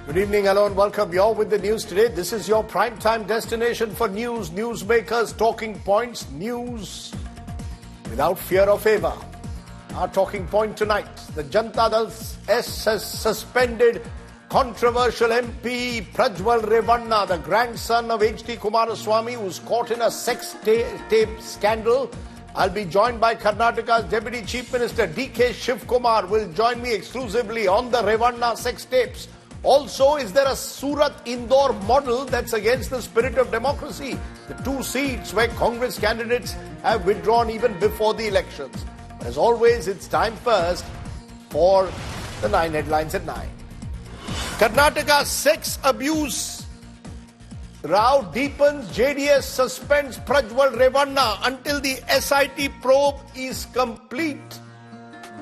Good evening, hello and welcome. You're with the news today. This is your prime-time destination for news, newsmakers, talking points, news without fear or favour. Our talking point tonight, the Janata Dal S has suspended controversial MP Prajwal Revanna, the grandson of H.D. Kumaraswamy, who's caught in a sex tape scandal. I'll be joined by Karnataka's Deputy Chief Minister DKS Shivakumar will join me exclusively on the Revanna sex tapes. Also, is there a Surat-Indore model that's against the spirit of democracy? The two seats where Congress candidates have withdrawn even before the elections. But as always, it's time first for the 9 headlines at 9. Karnataka sex abuse row deepens. JDS suspends Prajwal Revanna until the SIT probe is complete.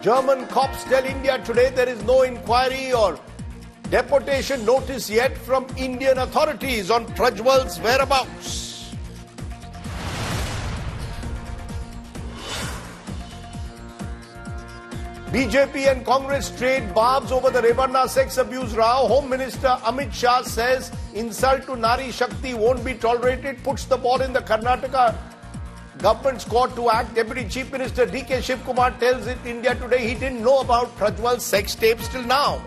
German cops tell India today there is no inquiry or deportation notice yet from Indian authorities on Prajwal's whereabouts. BJP and Congress trade barbs over the Revanna sex abuse row. Home Minister Amit Shah says insult to Nari Shakti won't be tolerated, puts the ball in the Karnataka government's court to act. Deputy Chief Minister DK Shivakumar tells it India today he didn't know about Prajwal's sex tapes till now.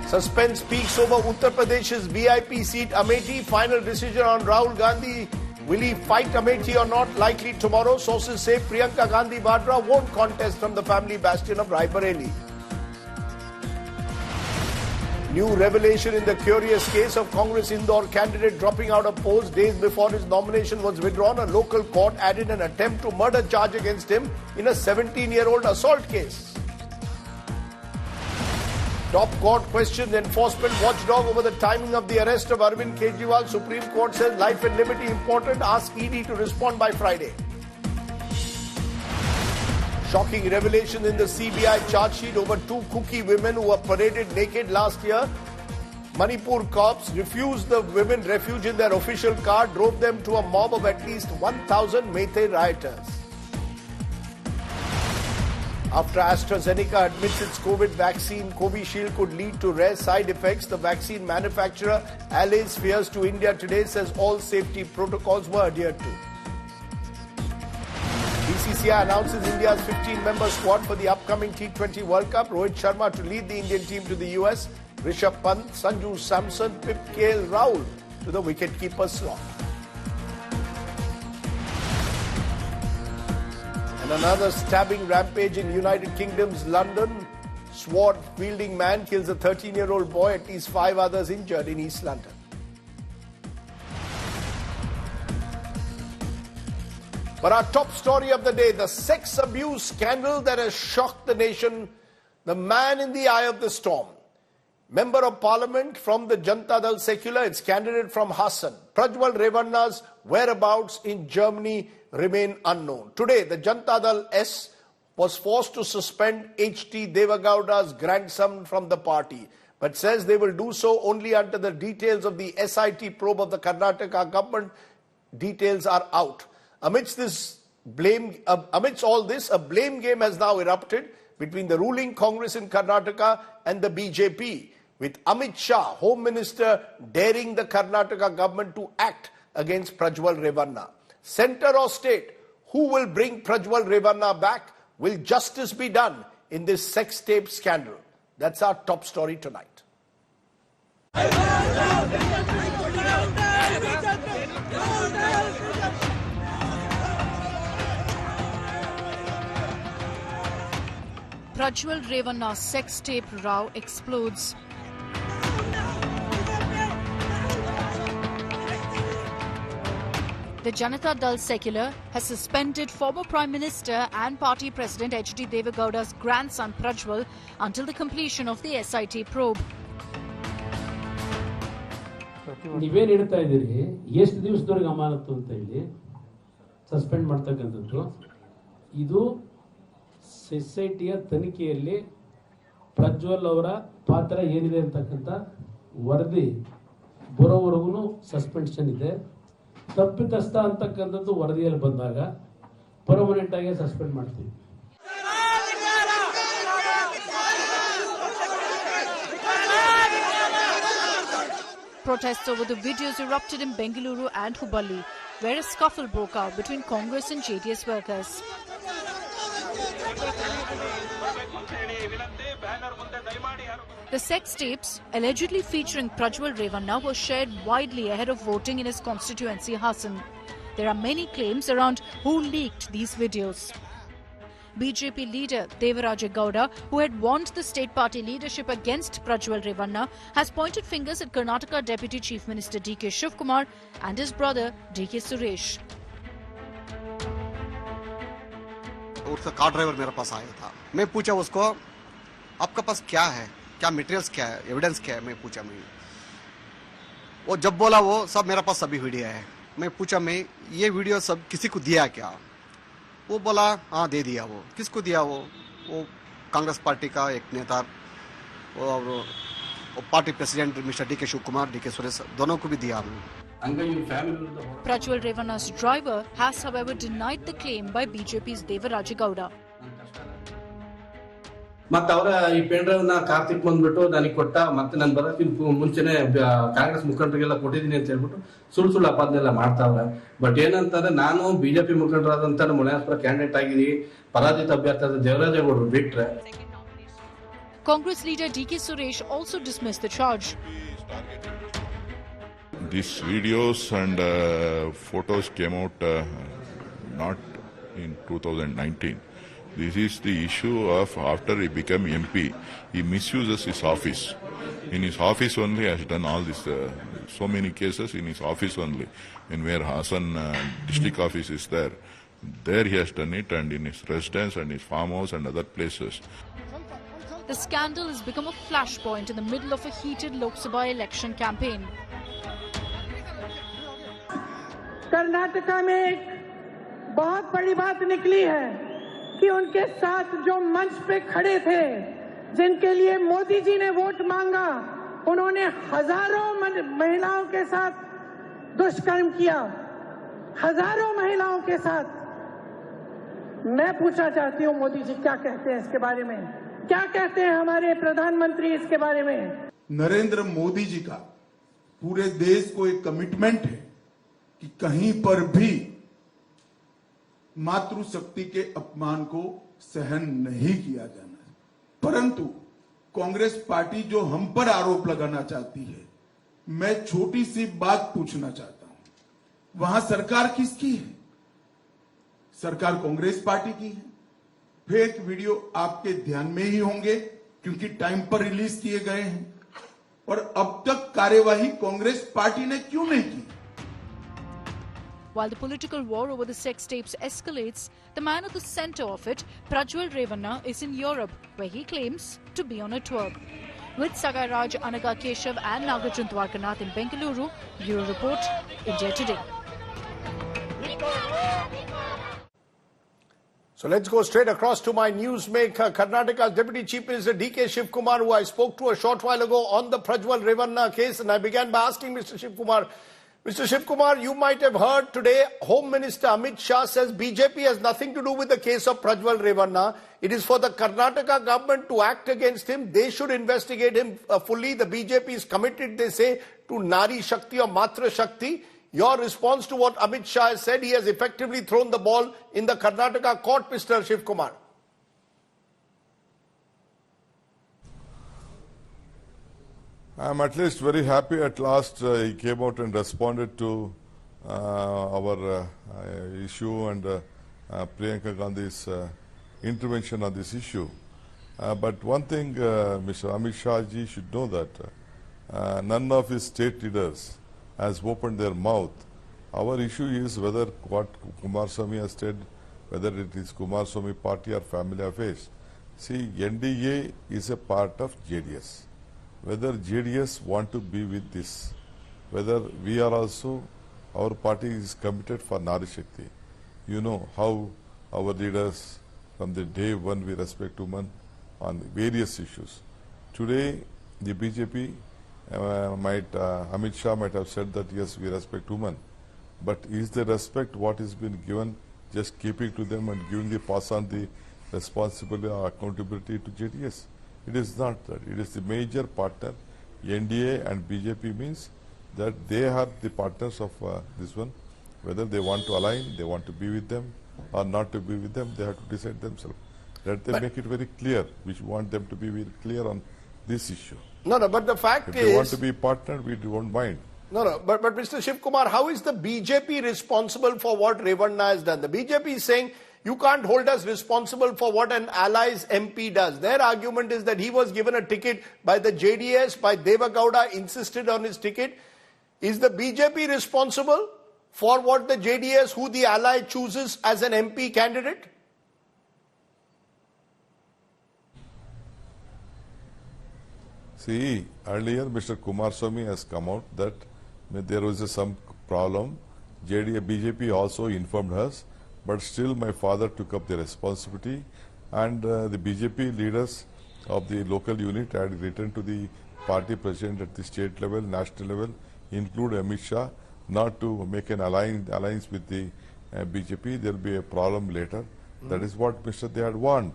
Suspense peaks over Uttar Pradesh's VIP seat Amethi. Final decision on Rahul Gandhi. Will he fight Amethi or not? Likely tomorrow. Sources say Priyanka Gandhi Vadra won't contest from the family bastion of Raebareli. New revelation in the curious case of Congress Indore candidate dropping out of polls days before his nomination was withdrawn. A local court added an attempt to murder charge against him in a 17-year-old assault case. Top court questions enforcement watchdog over the timing of the arrest of Arvind Kejriwal. Supreme Court says life and liberty important. Ask ED to respond by Friday. Shocking revelation in the CBI charge sheet over 2 Kuki women who were paraded naked last year. Manipur cops refused the women refuge in their official car, drove them to a mob of at least 1,000 Meitei rioters. After AstraZeneca admits its COVID vaccine, Covishield could lead to rare side effects. The vaccine manufacturer allays fears to India today, says all safety protocols were adhered to. BCCI announces India's 15-member squad for the upcoming T20 World Cup. Rohit Sharma to lead the Indian team to the US. Rishabh Pant, Sanju Samson, Pip KL Rahul to the wicketkeeper slot. Another stabbing rampage in United Kingdom's London. Sword-wielding man kills a 13-year-old boy, at least 5 others injured in East London. But our top story of the day, the sex abuse scandal that has shocked the nation, the man in the eye of the storm. Member of Parliament from the Janata Dal Secular, its candidate from Hassan. Prajwal Revanna's whereabouts in Germany remain unknown. Today, the Janata Dal S was forced to suspend H.D. Devagowda's grandson from the party, but says they will do so only until the details of the SIT probe of the Karnataka government details are out. Amidst all this, a blame game has now erupted between the ruling Congress in Karnataka and the BJP, with Amit Shah, Home Minister, daring the Karnataka government to act against Prajwal Revanna. Centre or state, who will bring Prajwal Revanna back? Will justice be done in this sex tape scandal? That's our top story tonight. Prajwal Revanna sex tape row explodes. The Janata Dal Secular has suspended former Prime Minister and Party President H.D. Devagowda's grandson Prajwal until the completion of the SIT probe. ನೀವೇನು ಹೇಳ್ತಾ ಇದ್ದೀರಿ ಎಷ್ಟು ದಿವಸದವರೆಗೆ ಅಮಾನತು ಅಂತ ಹೇಳಿ suspend ಮಾಡ್ತಕ್ಕಂಥದ್ದು ಇದು ಸೊಸೈಟಿಯ ತನಿಖೆಯಲ್ಲಿ ಪ್ರಜ್ವಲ್ ಅವರ ಪಾತ್ರ ಏನಿದೆ ಅಂತಕ್ಕಂಥ ವರದಿ ಬರೋವರೆಗೂ ಸಸ್ಪೆನ್ಷನ್ ಇದೆ. ತಪ್ಪಿತಸ್ಥ ಅಂತಕ್ಕಂಥದ್ದು ವರದಿಯಲ್ಲಿ ಬಂದಾಗ ಪರ್ಮನೆಂಟ್ ಆಗಿ ಸಸ್ಪೆಂಡ್ ಮಾಡ್ತೀವಿ. Protests over the videos erupted in Bengaluru and Hubballi, where a scuffle broke out between Congress and JDS workers. The sex tapes, allegedly featuring Prajwal Revanna, were shared widely ahead of voting in his constituency, Hassan. There are many claims around who leaked these videos. BJP leader Devaraja Gowda, who had warned the state party leadership against Prajwal Revanna, has pointed fingers at Karnataka Deputy Chief Minister DK Shivakumar and his brother DK Suresh. उसका car driver मेरे पास आया था. मैं पूछा उसको, आपके पास क्या है, क्या मटेरियल्स क्या है, एविडेंस क्या है, मैं पूछा. मैं वो जब बोला वो सब मेरे पास सभी वीडियो है. मैं पूछा मैं ये वीडियो सब किसी को दिया क्या? वो बोला हाँ दे दिया. वो किसको दिया? वो कांग्रेस पार्टी का एक नेता और party president mister DK Shivakumar, DK Suresh, दोनों को भी दिया. Prajwal Revanna's driver has, however, denied the claim by BJP's Devaraja Gowda. ಮತ್ತೆ ಅವರ ಈ ಪೆನ್ ಡ್ರೈವ್ ನ ಕಾರ್ತಿಕ್ ಬಂದ್ಬಿಟ್ಟು ನನಗೆ ಕೊಟ್ಟ, ಮತ್ತೆ ನಾನು ಬರೋಕ್ಕಿಂತ ಮುಂಚೆನೆ ಕಾಂಗ್ರೆಸ್ ಮುಖಂಡರಿಗೆಲ್ಲ ಕೊಟ್ಟಿದ್ದೀನಿ ಅಂತ ಹೇಳ್ಬಿಟ್ಟು ಸುಳ್ಳು ಅಪಾದನೆಲ್ಲ ಮಾಡ್ತಾವ್ರೆ. ಬಟ್ ಏನಂತಂದ್ರೆ ನಾನು ಬಿಜೆಪಿ ಮುಖಂಡರಾದಂತ ನಮ್ಮ ಮುನಿಯಾಸ್ಪುರ ಕ್ಯಾಂಡಿಡೇಟ್ ಆಗಿರಿ ಪರಾಜಿತ ಅಭ್ಯರ್ಥಿ ದೇವರಾಜೇಗೌಡರು ಬಿಟ್ರೆ. Congress leader DK Suresh also dismissed the charge. These videos and photos came out not in 2019. This is the issue of after he became MP, he misuses his office. In his office only has done all this, so many cases in his office only. In where Hassan district office is there he has done it, and in his residence and his farmhouse and other places. The scandal has become a flashpoint in the middle of a heated Lok Sabha election campaign. Karnataka में एक बहुत बड़ी बात निकली है कि उनके साथ जो मंच पे खड़े थे, जिनके लिए मोदी जी ने वोट मांगा, उन्होंने हजारों महिलाओं के साथ दुष्कर्म किया, हजारों महिलाओं के साथ. मैं पूछना चाहती हूं मोदी जी क्या कहते हैं इसके बारे में, क्या कहते हैं हमारे प्रधानमंत्री इसके बारे में. नरेंद्र मोदी जी का पूरे देश को एक कमिटमेंट है कि कहीं पर भी मातृशक्ति के अपमान को सहन नहीं किया जाना. परंतु कांग्रेस पार्टी जो हम पर आरोप लगाना चाहती है, मैं छोटी सी बात पूछना चाहता हूं, वहां सरकार किसकी है? सरकार कांग्रेस पार्टी की है. फेक वीडियो आपके ध्यान में ही होंगे क्योंकि टाइम पर रिलीज किए गए हैं, और अब तक कार्यवाही कांग्रेस पार्टी ने क्यों नहीं की? While the political war over the sex tapes escalates, the man at the center of it, Prajwal Revanna, is in Europe, where he claims to be on a tour. With Sagai Raj, Anaga Keshav and Nagarjun Dwarkanath in Bengaluru, Bureau Report, India Today. So let's go straight across to my newsmaker, Karnataka's Deputy Chief Minister DK Shivakumar, who I spoke to a short while ago on the Prajwal Revanna case, and I began by asking Mr. Shivakumar, you might have heard today Home Minister Amit Shah says BJP has nothing to do with the case of Prajwal Revanna. It is for the Karnataka government to act against him. They should investigate him fully. The BJP is committed, they say, to Nari Shakti or Matra Shakti. Your response to what Amit Shah has said, he has effectively thrown the ball in the Karnataka court, Mr. Shivakumar. I'm at least very happy at last he came out and responded to our issue and Priyanka Gandhi's intervention on this issue. But one thing Mr. Amit Shah ji should know that none of his state leaders has opened their mouth. Our issue is whether what Kumaraswamy has said, whether it is Kumaraswamy party or family affairs. See, NDA is a part of JDS. Whether JDS want to be with this, whether we are also, our party is committed for Nari Shakti. You know how our leaders from the day one we respect women on various issues. Today the BJP Amit Shah might have said that yes, we respect women, but is the respect what is been given just keeping to them and giving the pass on the responsibility or accountability to JDS? It is not that. It is the major partner. NDA and BJP means that they are the partners of this one. Whether they want to align, they want to be with them or not to be with them, they have to decide themselves. Let them make it very clear. We want them to be very clear on this issue. No, but the fact if is... they want to be partnered, we don't mind. No, but Mr. Shivakumar, how is the BJP responsible for what Revanna has done? The BJP is saying, you can't hold us responsible for what an ally's MP does. Their argument is that he was given a ticket by the JDS, by Devagowda, insisted on his ticket. Is the BJP responsible for what the JDS, who the ally chooses as an MP candidate? See, earlier Mr. Kumaraswamy has come out that there was some problem. BJP also informed us, but still my father took up the responsibility, and the BJP leaders of the local unit had written to the party president at the state level, national level, include Amit Shah, not to make an alliance with the BJP. There will be a problem later. That is what they had warned.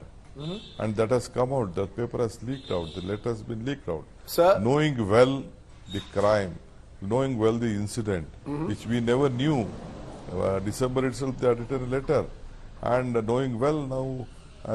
And that has come out. The paper has leaked out. The letter has been leaked out. Sir? Knowing well the crime, knowing well the incident, which we never knew. December itself they had written a letter. And knowing well now,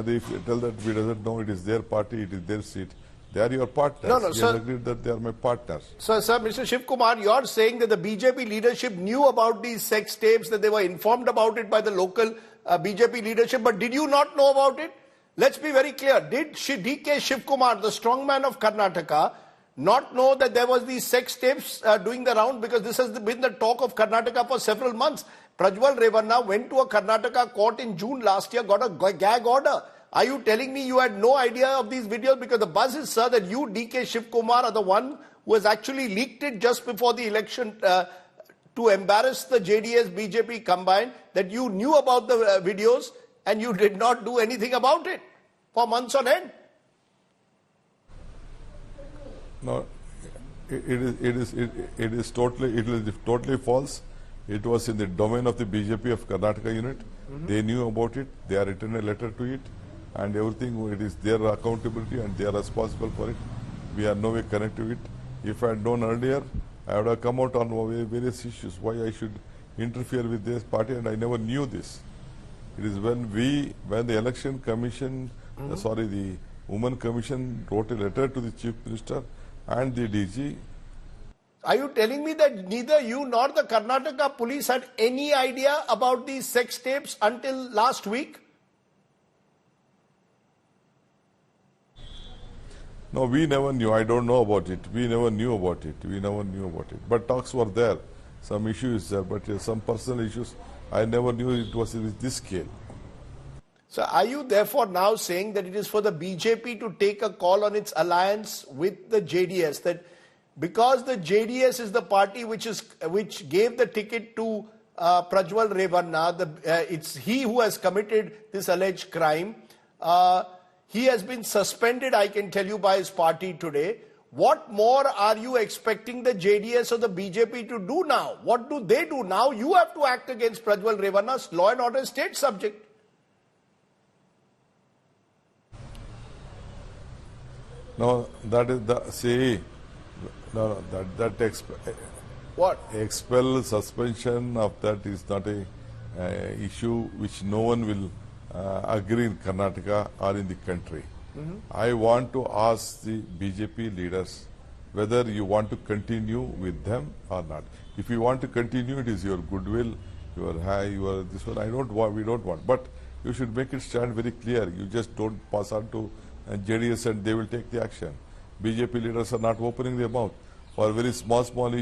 they tell that we doesn't know, it is their party, it is their seat. They are your partners. No, He sir. has agreed that they are my partners. Sir, Mr. Shivakumar, you are saying that the BJP leadership knew about these sex tapes, that they were informed about it by the local BJP leadership, but did you not know about it? Let's be very clear. Did DK Shivakumar, the strongman of Karnataka, not know that there was these sex tapes doing the round? Because this has been the talk of Karnataka for several months. Prajwal Revanna went to a Karnataka court in June last year, got a gag order. Are you telling me you had no idea of these videos? Because the buzz is, sir, that you, DK Shivakumar, are the one who has actually leaked it just before the election to embarrass the JDS BJP combined, that you knew about the videos and you did not do anything about it for months on end. No, it is totally false. It was in the domain of the BJP of Karnataka unit. They knew about it. They are written a letter to it, and everything. It is their accountability, and they are responsible for it. We are no way connected to it. If I had known earlier, I would have come out on various issues. Why I should interfere with this party, and I never knew this. It is when the election commission, the Women Commission wrote a letter to the Chief Minister and the DG. Are you telling me that neither you nor the Karnataka police had any idea about these sex tapes until last week? No, we never knew. I don't know about it. We never knew about it. But talks were there. Some issues there, but some personal issues. I never knew it was in this scale. So are you therefore now saying that it is for the BJP to take a call on its alliance with the JDS, that because the JDS is the party which gave the ticket to Prajwal Revanna, it's he who has committed this alleged crime. He has been suspended, I can tell you, by his party today. What more are you expecting the JDS or the BJP to do now? What do they do now? You have to act against Prajwal Revanna's law and order state subject. No, that is What? Expel, suspension of that is not a issue which no one will agree in Karnataka or in the country. I want to ask the BJP leaders whether you want to continue with them or not. If you want to continue, it is your goodwill, your this one. We don't want. But you should make it stand very clear. You just don't pass on to JDS and they will take the action. BJP leaders are not opening their mouth. For very small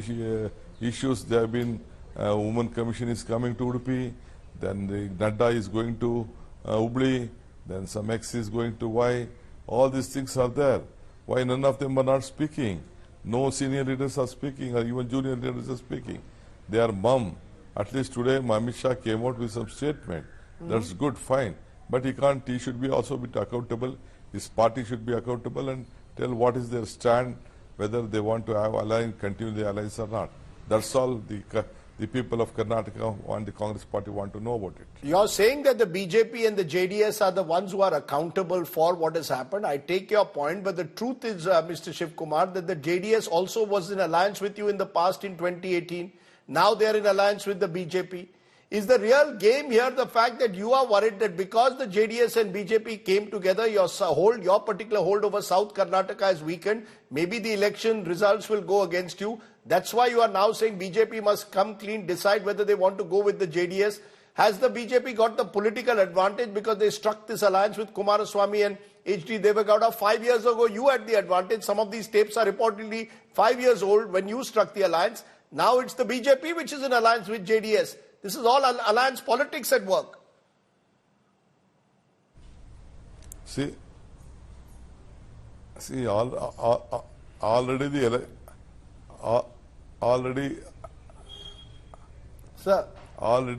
issues, there have been Women Commission is coming to Udupi, then the Nadda is going to Hubli, then some X is going to Y. All these things are there. Why none of them are not speaking? No senior leaders are speaking, or even junior leaders are speaking. They are mum. At least today, Amit Shah came out with some statement. That's good, fine. But he should be also be accountable. His party should be accountable and tell what is their stand, whether they want to have continue the alliance or not. That's all the the people of Karnataka and the Congress party want to know about it. You're saying that the BJP and the JDS are the ones who are accountable for what has happened. I take your point, but the truth is, Mr. Shivakumar, that the JDS also was in alliance with you in the past in 2018. Now they are in alliance with the BJP. Is the real game here the fact that you are worried that because the JDS and BJP came together, your particular hold over South Karnataka is weakened, maybe the election results will go against you? That's why you are now saying BJP must come clean, decide whether they want to go with the JDS. Has the BJP got the political advantage because they struck this alliance with Kumaraswamy and HD Devegowda 5 years ago? You had the advantage. Some of these tapes are reportedly 5 years old when you struck the alliance. Now it's the BJP which is in alliance with JDS. This is all alliance politics at work. See, already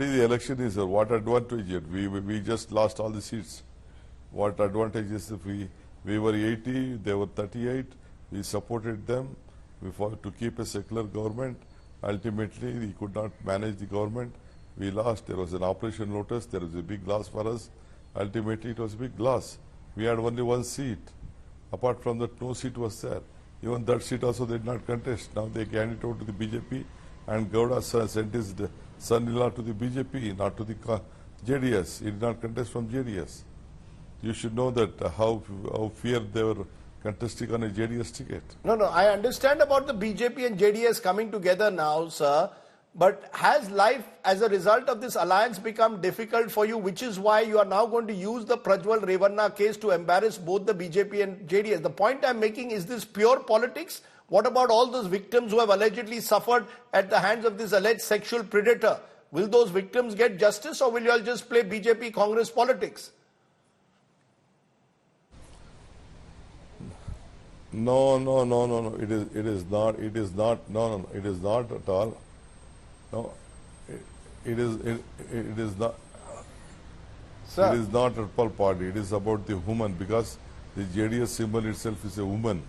the election is what advantage it? We just lost all the seats. What advantage is if we were 80, they were 38. We supported them. We fought to keep a secular government. Ultimately, we could not manage the government. We lost. There was an Operation Lotus. There was a big loss for us. Ultimately, it was a big loss. We had only one seat. Apart from that, no seat was there. Even that seat also they did not contest. Now they handed it over to the BJP, and Gowda sent his son-in-law to the BJP, not to the JDS. He did not contest from JDS. You should know that how feared they were contesting on a JDS ticket. No, I understand about the BJP and JDS coming together now, sir. But has life as a result of this alliance become difficult for you, which is why you are now going to use the Prajwal Revanna case to embarrass both the BJP and JDS? The point I'm making, is this pure politics? What about all those victims who have allegedly suffered at the hands of this alleged sexual predator? Will those victims get justice, or will you all just play BJP Congress politics? No. It is not at all. No, it is not. Sir. It is not a party. It is about the woman, because the JDS symbol itself is a woman.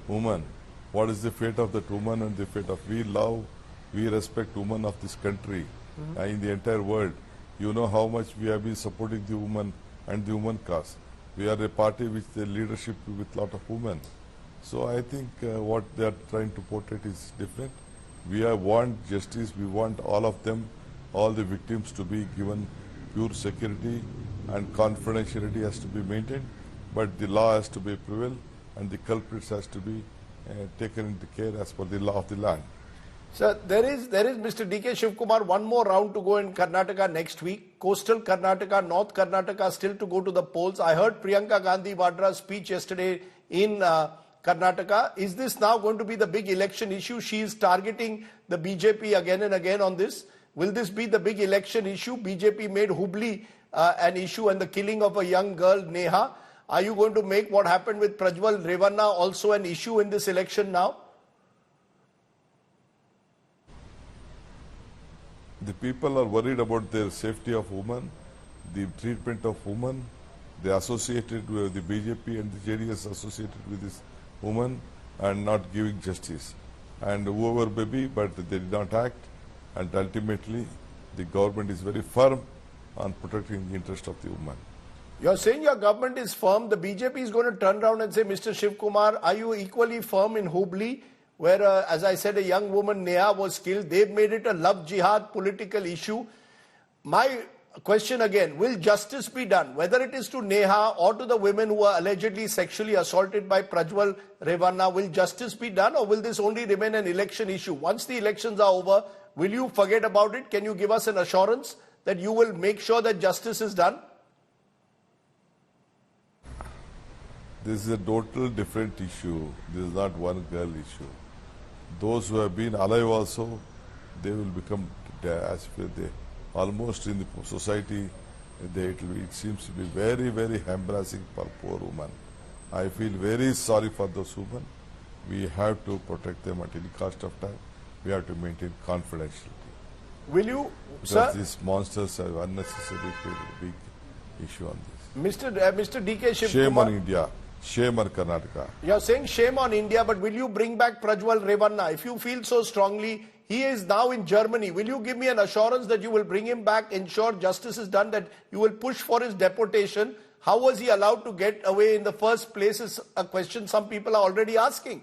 Woman. What is the fate of that woman and the fate of we respect women of this country in the entire world. You know how much we have been supporting the woman and the woman cause. We are a party which the leadership with lot of women. So I think what they are trying to portray is different. We want justice. We want all of them, all the victims, to be given pure security, and confidentiality has to be maintained. But the law has to be prevailed, and the culprits has to be taken into care as per the law of the land. Sir, there is Mr. DK Shivakumar, one more round to go in Karnataka next week. Coastal Karnataka, North Karnataka still to go to the polls. I heard Priyanka Gandhi Vadra's speech yesterday in Karnataka. Is this now going to be the big election issue? She is targeting the BJP again and again on this. Will this be the big election issue? BJP made Hubli an issue and the killing of a young girl, Neha. Are you going to make what happened with Prajwal Revanna also an issue in this election now? The people are worried about their safety of women, the treatment of women. They associated with the BJP and the JDS associated with this woman and not giving justice. And whoever may be, but they did not act. And ultimately, the government is very firm on protecting the interest of the woman. You're saying your government is firm. The BJP is going to turn around and say, Mr. Shivakumar, are you equally firm in Hubli, where, as I said, a young woman, Neha, was killed? They've made it a love jihad political issue. My question again, will justice be done, whether it is to Neha or to the women who were allegedly sexually assaulted by Prajwal Revanna? Will justice be done, or will this only remain an election issue? Once the elections are over, will you forget about it? Can you give us an assurance that you will make sure that justice is done? This is a total different issue. This is not one girl issue. Those who have been alive also, they will become as if they almost in the society. It seems to be very, very embarrassing for poor women. I feel very sorry for those women. We have to protect them at any cost of time. We have to maintain confidentiality. Will you, because sir? These monsters have unnecessarily created a big issue on this. Mr. DK Shivakumar. Shame on India. Shame on Karnataka. You're saying shame on India, but will you bring back Prajwal Revanna? If you feel so strongly, he is now in Germany. Will you give me an assurance that you will bring him back, ensure justice is done, that you will push for his deportation? How was he allowed to get away in the first place is a question some people are already asking.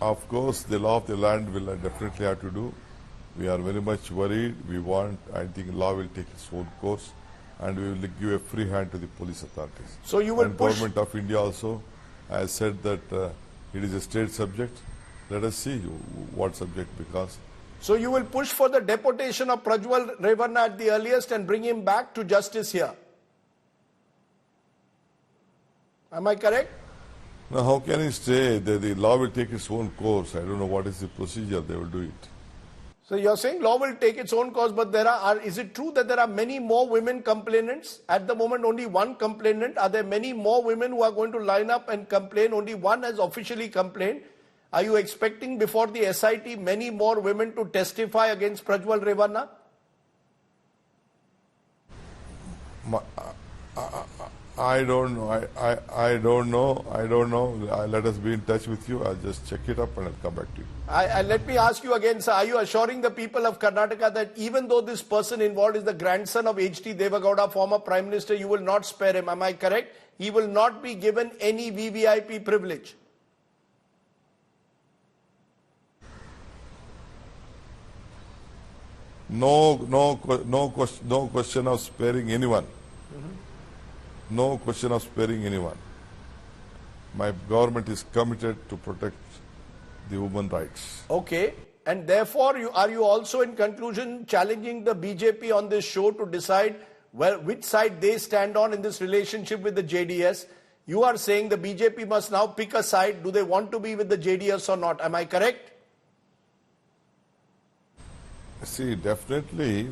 Of course, the law of the land will definitely have to do. We are very much worried. I think law will take its own course, and we will give a free hand to the police authorities. So you will push. Government of India also has said that it is a state subject. Let us see what subject becomes. So you will push for the deportation of Prajwal Revanna at the earliest and bring him back to justice here. Am I correct? Now, how can he say that the law will take its own course? I don't know what is the procedure they will do it. So you're saying law will take its own course, but is it true that there are many more women complainants? At the moment, only one complainant. Are there many more women who are going to line up and complain? Only one has officially complained. Are you expecting before the SIT many more women to testify against Prajwal Revanna? I don't know. I don't know. Let us be in touch with you. I'll just check it up and I'll come back to you. Let me ask you again, sir. Are you assuring the people of Karnataka that even though this person involved is the grandson of H.D. Devagowda, former Prime Minister, you will not spare him? Am I correct? He will not be given any VVIP privilege. No question of sparing anyone. No question of sparing anyone. My government is committed to protect the women's rights. Okay. And therefore, are you also in conclusion challenging the BJP on this show to decide which side they stand on in this relationship with the JDS? You are saying the BJP must now pick a side. Do they want to be with the JDS or not? Am I correct? See, definitely,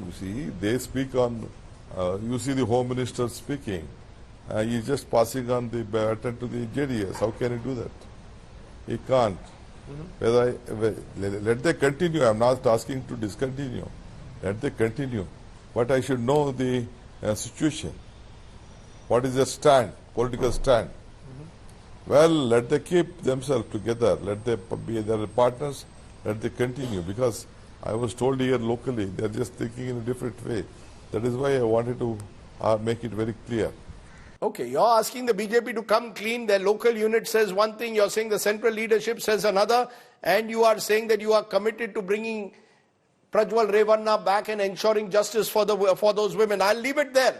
they speak on, you see the Home Minister speaking. He's just passing on the baton to the JDS. How can he do that? He can't. Let them continue. I'm not asking to discontinue. Let them continue. But I should know the situation. What is their stand, political stand? Well, let them keep themselves together. Let them be their partners. Let them continue. Because I was told here locally, they're just thinking in a different way. That is why I wanted to make it very clear. Okay, you're asking the BJP to come clean. Their local unit says one thing, you're saying the central leadership says another, and you are saying that you are committed to bringing Prajwal Revanna back and ensuring justice for those women. I'll leave it there.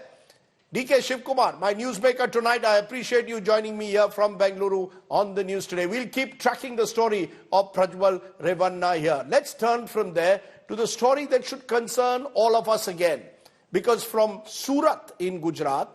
DK Shivakumar, my newsmaker tonight, I appreciate you joining me here from Bengaluru on the news today. We'll keep tracking the story of Prajwal Revanna here. Let's turn from there to the story that should concern all of us again. Because from Surat in Gujarat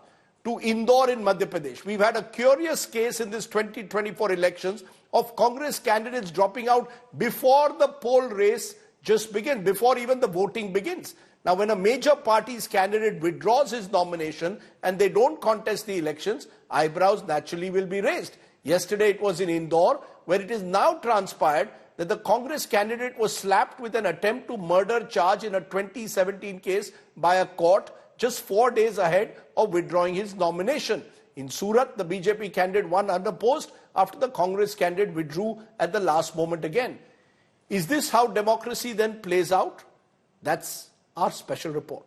to Indore in Madhya Pradesh, we've had a curious case in this 2024 elections of Congress candidates dropping out before the poll race just begins, before even the voting begins. Now, when a major party's candidate withdraws his nomination and they don't contest the elections, eyebrows naturally will be raised. Yesterday it was in Indore, where it is now transpired that the Congress candidate was slapped with an attempt to murder charge in a 2017 case by a court just 4 days ahead of withdrawing his nomination. In Surat, the BJP candidate won unopposed after the Congress candidate withdrew at the last moment again. Is this how democracy then plays out? That's our special report.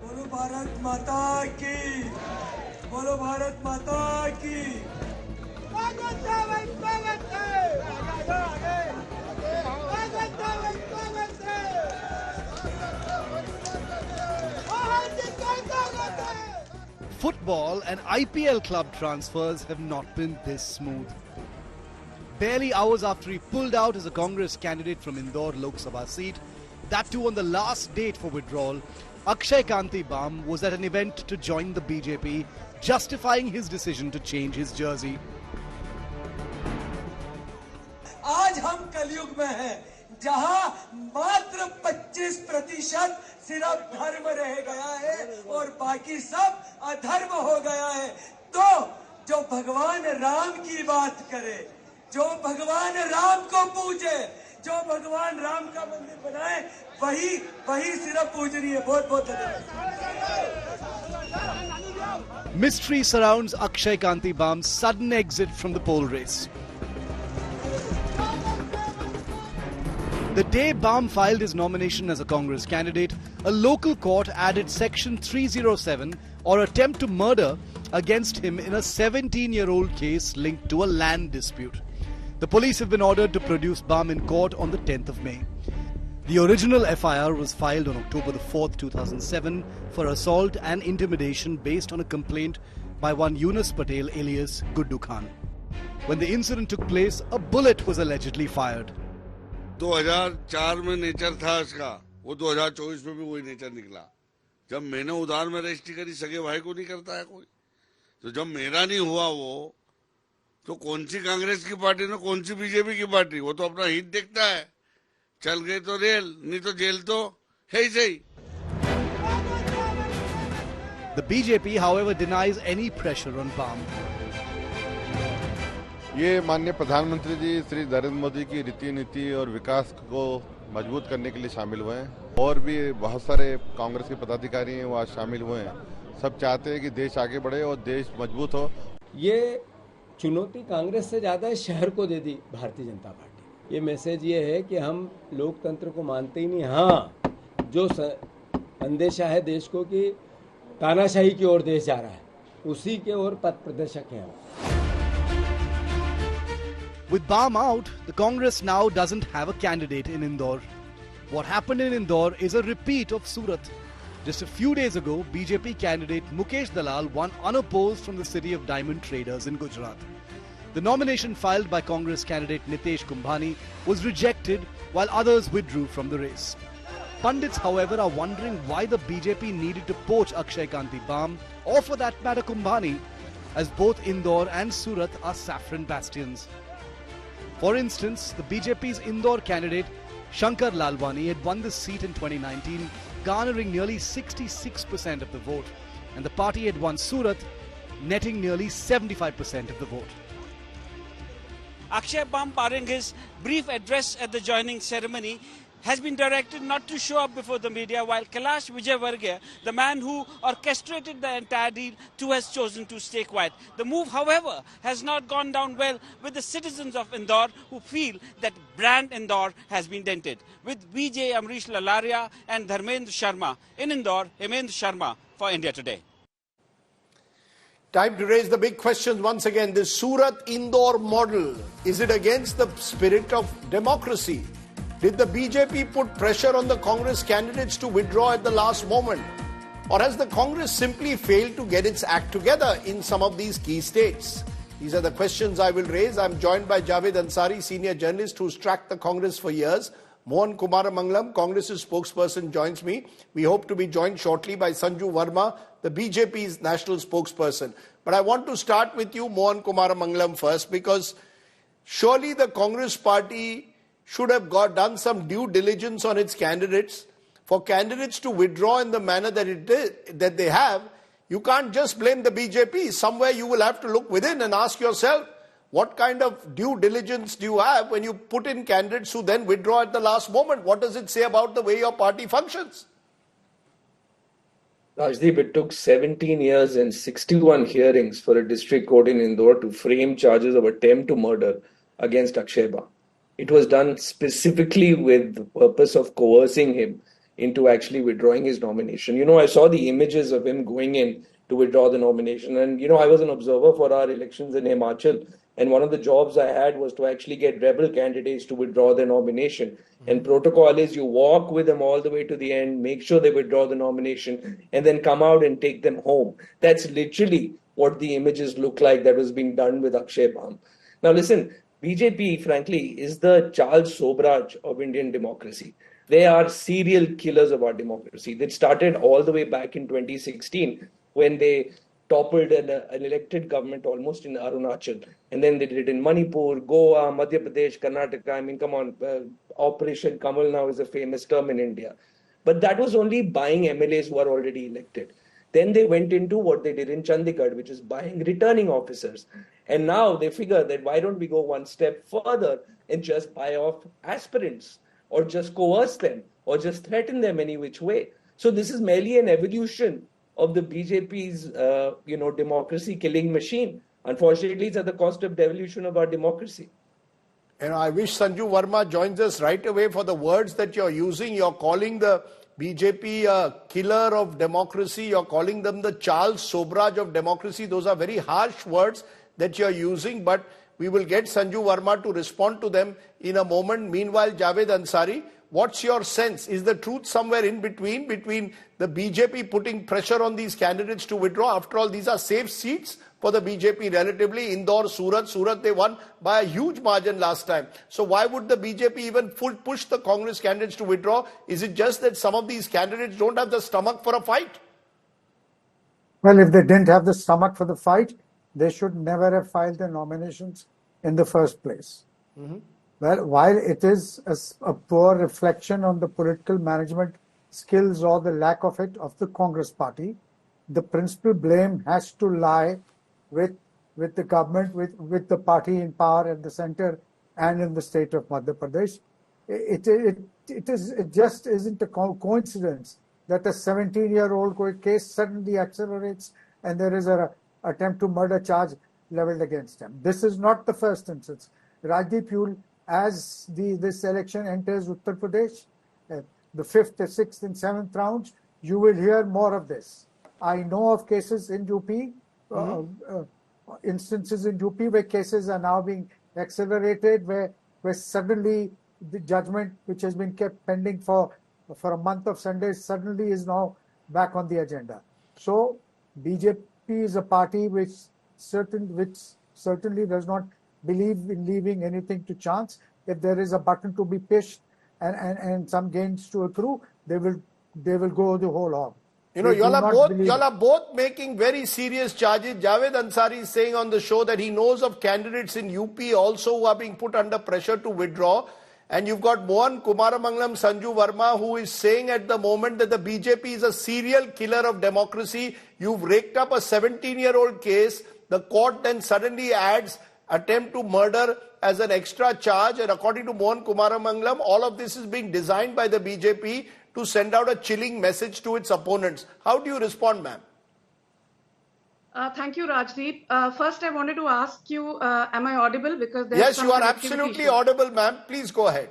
बोलो भारत माता की, बोलो भारत माता की। Football and IPL club transfers have not been this smooth. Barely hours after he pulled out as a Congress candidate from Indore Lok Sabha seat, that too on the last date for withdrawal, Akshay Kanti Bam was at an event to join the BJP, justifying his decision to change his jersey. आज हम कलयुग में हैं, जहां मात्र 25% सिर्फ धर्म रह गया है और बाकी सब अधर्म हो गया है। तो जो भगवान राम की बात करे, जो भगवान राम को पूजे, जो भगवान राम का मंदिर बनाए, वही सिर्फ पूजनीय। बहुत बहुत धन्यवाद। Mystery surrounds Akshay Kanti Bam's sudden exit from the poll race. The day Bam filed his nomination as a Congress candidate, a local court added Section 307, or attempt to murder, against him in a 17-year-old case linked to a land dispute. The police have been ordered to produce Bam in court on the 10th of May. The original FIR was filed on October the 4th, 2007 for assault and intimidation based on a complaint by one Yunus Patel alias Guddu Khan. When the incident took place, a bullet was allegedly fired. 2004 में nature था इसका, वो 2024 में भी वही nature निकला। जब मैंने उधार में रजिस्ट्री करी, सगे भाई को नहीं करता है कोई। तो जब मेरा नहीं हुआ वो, तो कौन सी कांग्रेस की पार्टी ने, कौन सी बीजेपी की पार्टी, वो तो अपना हित देखता है। चल गए तो रेल, नहीं तो जेल तो है ही सही। The BJP, however, denies any pressure on Bam. ये माननीय प्रधानमंत्री जी श्री नरेंद्र मोदी की रीति नीति और विकास को मजबूत करने के लिए शामिल हुए हैं और भी बहुत सारे कांग्रेस के पदाधिकारी हैं वो आज शामिल हुए हैं। सब चाहते हैं कि देश आगे बढ़े और देश मजबूत हो। ये चुनौती कांग्रेस से ज्यादा शहर को दे दी भारतीय जनता पार्टी। ये मैसेज ये है कि हम लोकतंत्र को मानते ही नहीं। हाँ, जो अंदेशा है देश को कि तानाशाही की ओर देश जा रहा है, उसी के ओर पथ प्रदर्शक हैं। With Bam out, the Congress now doesn't have a candidate in Indore. What happened in Indore is a repeat of Surat. Just a few days ago, BJP candidate Mukesh Dalal won unopposed from the city of diamond traders in Gujarat. The nomination filed by Congress candidate Nitesh Kumbhani was rejected while others withdrew from the race. Pundits, however, are wondering why the BJP needed to poach Akshay Kanti Bam, or for that matter Kumbhani, as both Indore and Surat are saffron bastions. For instance, the BJP's Indore candidate Shankar Lalwani had won the seat in 2019, garnering nearly 66% of the vote, and the party had won Surat, netting nearly 75% of the vote. Akshay Bam, barring his brief address at the joining ceremony, has been directed not to show up before the media, while Kailash Vijayvargiya, the man who orchestrated the entire deal, too has chosen to stay quiet. The move, however, has not gone down well with the citizens of Indore, who feel that brand Indore has been dented. With VJ Amrish Lalaria and Dharmendra Sharma in Indore, Hemendra Sharma for India Today. Time to raise the big questions once again. The Surat-Indore model, is it against the spirit of democracy? Did the BJP put pressure on the Congress candidates to withdraw at the last moment? Or has the Congress simply failed to get its act together in some of these key states? These are the questions I will raise. I'm joined by Javed Ansari, senior journalist who's tracked the Congress for years. Mohan Kumaramangalam, Congress's spokesperson, joins me. We hope to be joined shortly by Sanju Verma, the BJP's national spokesperson. But I want to start with you, Mohan Kumaramangalam, first, because surely the Congress party should have done some due diligence on its candidates. For candidates to withdraw in the manner that they have, you can't just blame the BJP. Somewhere you will have to look within and ask yourself, what kind of due diligence do you have when you put in candidates who then withdraw at the last moment? What does it say about the way your party functions? Rajdeep, it took 17 years and 61 hearings for a district court in Indore to frame charges of attempt to murder against Akshay Bam. It was done specifically with the purpose of coercing him into actually withdrawing his nomination. You know, I saw the images of him going in to withdraw the nomination. And, you know, I was an observer for our elections in Himachal. And one of the jobs I had was to actually get rebel candidates to withdraw their nomination. And protocol is you walk with them all the way to the end, make sure they withdraw the nomination, and then come out and take them home. That's literally what the images look like that was being done with Akshay Bam. Now, listen, BJP, frankly, is the Charles Sobraj of Indian democracy. They are serial killers of our democracy. That started all the way back in 2016 when they toppled an elected government almost in Arunachal. And then they did it in Manipur, Goa, Madhya Pradesh, Karnataka. I mean, come on, Operation Kamal now is a famous term in India. But that was only buying MLAs who are already elected. Then they went into what they did in Chandigarh, which is buying returning officers. And now they figure that why don't we go one step further and just buy off aspirants or just coerce them or just threaten them any which way. So this is merely an evolution of the BJP's, democracy killing machine. Unfortunately, it's at the cost of devolution of our democracy. I wish Sanju Verma joins us right away for the words that you're using. You're calling the BJP a killer of democracy. You're calling them the Charles Sobraj of democracy. Those are very harsh words that you're using, but we will get Sanju Verma to respond to them in a moment. Meanwhile, Javed Ansari, what's your sense? Is the truth somewhere in between the BJP putting pressure on these candidates to withdraw? After all, these are safe seats for the BJP relatively. Indore, Surat, they won by a huge margin last time. So why would the BJP even push the Congress candidates to withdraw? Is it just that some of these candidates don't have the stomach for a fight? Well, if they didn't have the stomach for the fight, they should never have filed their nominations in the first place. Mm-hmm. Well, while it is a poor reflection on the political management skills or the lack of it of the Congress party, the principal blame has to lie with the government, with the party in power at the center and in the state of Madhya Pradesh. It just isn't a coincidence that a 17-year-old case suddenly accelerates and there is an attempt to murder charge leveled against him. This is not the first instance. Rajdeep, as this election enters Uttar Pradesh, the 5th, 6th and 7th rounds, you will hear more of this. I know of cases in UP, instances in UP where cases are now being accelerated, where suddenly the judgment, which has been kept pending for a month of Sundays, suddenly is now back on the agenda. So BJP is a party which certainly does not believe in leaving anything to chance. If there is a button to be pushed and some gains to accrue, they will go the whole hog. Y'all are both making very serious charges. Javed Ansari is saying on the show that he knows of candidates in UP also who are being put under pressure to withdraw. And you've got Mohan Kumaramangalam, Sanju Verma, who is saying at the moment that the BJP is a serial killer of democracy. You've raked up a 17-year-old case. The court then suddenly adds attempt to murder as an extra charge. And according to Mohan Kumaramangalam, all of this is being designed by the BJP to send out a chilling message to its opponents. How do you respond, ma'am? Thank you, Rajdeep. First, I wanted to ask you, am I audible? Because yes, you are absolutely audible, ma'am. Please go ahead.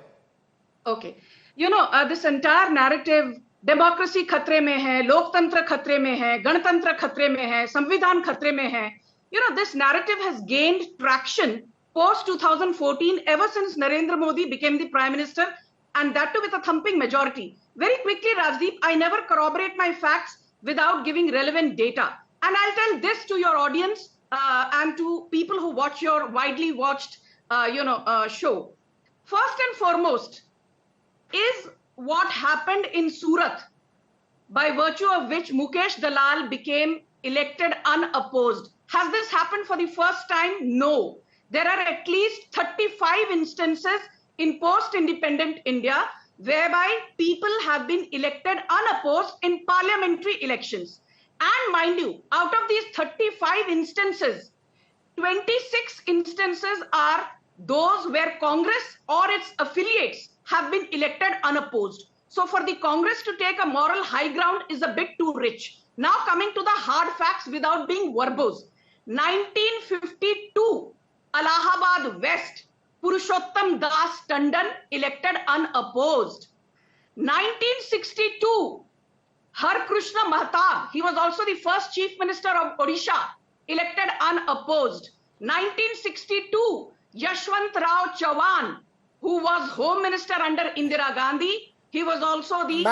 Okay. This entire narrative, democracy khatre mein hai, loktantra khatre mein hai, ganatantra khatre mein hai, samvidhan khatre mein hai. This narrative has gained traction post 2014 ever since Narendra Modi became the Prime Minister, and that too with a thumping majority. Very quickly, Rajdeep, I never corroborate my facts without giving relevant data. And I'll tell this to your audience and to people who watch your widely watched, show. First and foremost is what happened in Surat, by virtue of which Mukesh Dalal became elected unopposed. Has this happened for the first time? No. There are at least 35 instances in post-independent India whereby people have been elected unopposed in parliamentary elections. And mind you, out of these 35 instances, 26 instances are those where Congress or its affiliates have been elected unopposed. So for the Congress to take a moral high ground is a bit too rich. Now coming to the hard facts without being verbose. 1952, Allahabad West, Purushottam Das Tandon elected unopposed. 1962, Har Krishna Mahtab, he was also the first Chief Minister of Odisha, elected unopposed. 1962, Yashwant Rao Chauhan, who was Home Minister under Indira Gandhi, he was also the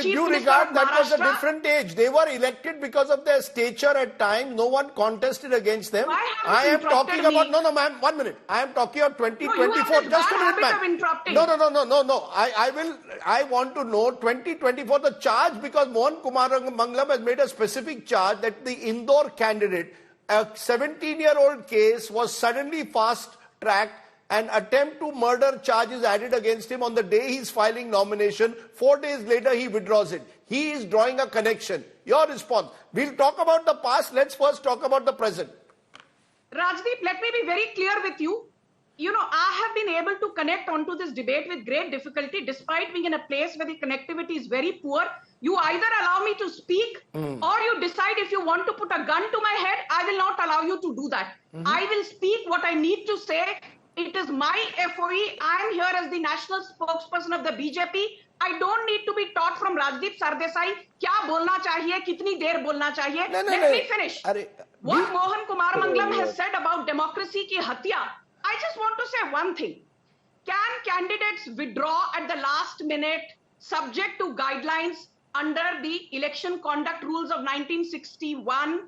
Chief Minister of Maharashtra. That was a different age. They were elected because of their stature at times. No one contested against them. I am talking about, no, ma'am, 1 minute. I am talking about 2024. No, just a minute, ma'am. No. I want to know 2024, the charge, because Mohan Kumaramangalam has made a specific charge that the Indore candidate, a 17-year-old case was suddenly fast-tracked. An attempt to murder charges added against him on the day he's filing nomination. 4 days later, he withdraws it. He is drawing a connection. Your response. We'll talk about the past. Let's first talk about the present. Rajdeep, let me be very clear with you. I have been able to connect onto this debate with great difficulty, despite being in a place where the connectivity is very poor. You either allow me to speak or you decide if you want to put a gun to my head. I will not allow you to do that. I will speak what I need to say. It is my FOE. I am here as the national spokesperson of the BJP. I don't need to be taught from Rajdeep Sardesai क्या बोलना चाहिए, कितनी देर बोलना चाहिए. Let me finish. What Mohan Kumar Mangalam has said about democracy की हत्या. I just want to say one thing. Can candidates withdraw at the last minute subject to guidelines under the election conduct rules of 1961,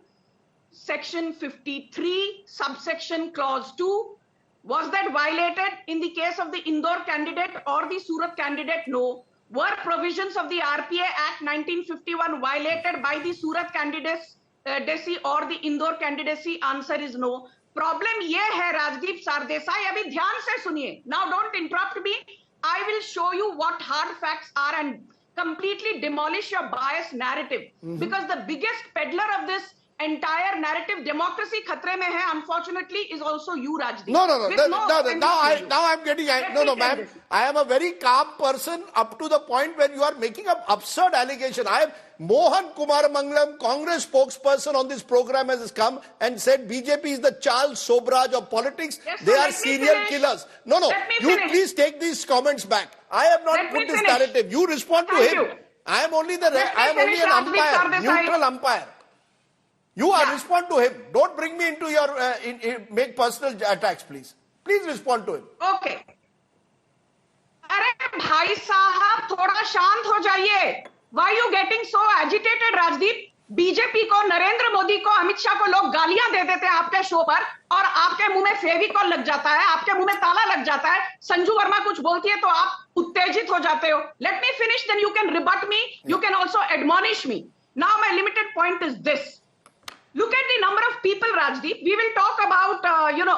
section 53, subsection clause 2? Was that violated in the case of the Indore candidate or the Surat candidate? No. Were provisions of the RPA Act 1951 violated by the Surat candidacy or the Indore candidacy? Answer is no. Problem ये है राजदीप सरदेसाई, अभी ध्यान से सुनिए. Now don't interrupt me. I will show you what hard facts are and completely demolish your biased narrative. Because the biggest peddler of this entire narrative, democracy khatre mein hai, unfortunately, is also you, Rajdeep. No. Now I'm getting... No, ma'am. I am a very calm person up to the point where you are making an absurd allegation. Mohan Kumar Mangalam, Congress spokesperson on this program, has come and said BJP is the Charles Sobraj of politics. Yes, they are serial killers. No. You please take these comments back. I have not put this narrative. You respond to him. I am only an umpire, neutral umpire. You respond to him. Don't bring me into your make personal attacks, please. Please respond to him. Okay. अरे भाई साहब थोड़ा शांत हो जाइए. Why are you getting so agitated, Rajdeep? BJP को, नरेंद्र मोदी को, अमित शाह को लोग गालियां दे देते हैं आपके शो पर और आपके मुंह में फेविकॉल लग जाता है, आपके मुंह में ताला लग जाता है. संजू वर्मा कुछ बोलती है तो आप उत्तेजित हो जाते हो. Let me finish, then you can rebut me. You can also admonish me. Now my limited point is this. Look at the number of people, Rajdeep. We will talk about,